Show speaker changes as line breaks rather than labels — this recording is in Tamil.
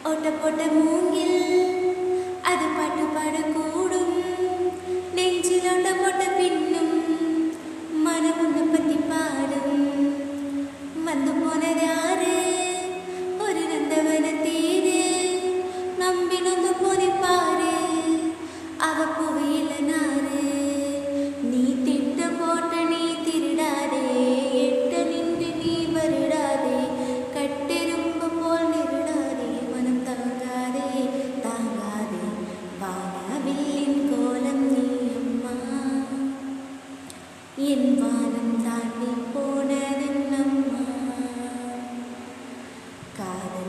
ஓட்ட போட்ட மூங்கில் அது பாட்டு பாடக்கூடும். நெஞ்சில் ஓட்ட போட்ட பின்னும் மனம் உன்னை பத்தி பாடும். வந்து போனது யாரு? ஒரு நந்தவன தேரு. நம்பி நொந்து போனி பாரு, அவ புவியில நாரு. நீ திட்ட போட்ட நீ திருடாதே, எட்ட நின்று நீ வருடாதே. கட்டெரும்பு போல் நெருடாதே, மனம் தாங்காதே தாங்காதே. வானவில்லின் கோலம் நீ அம்மா, என் வானம் தாண்டி போனதென்னம்மா. காதல்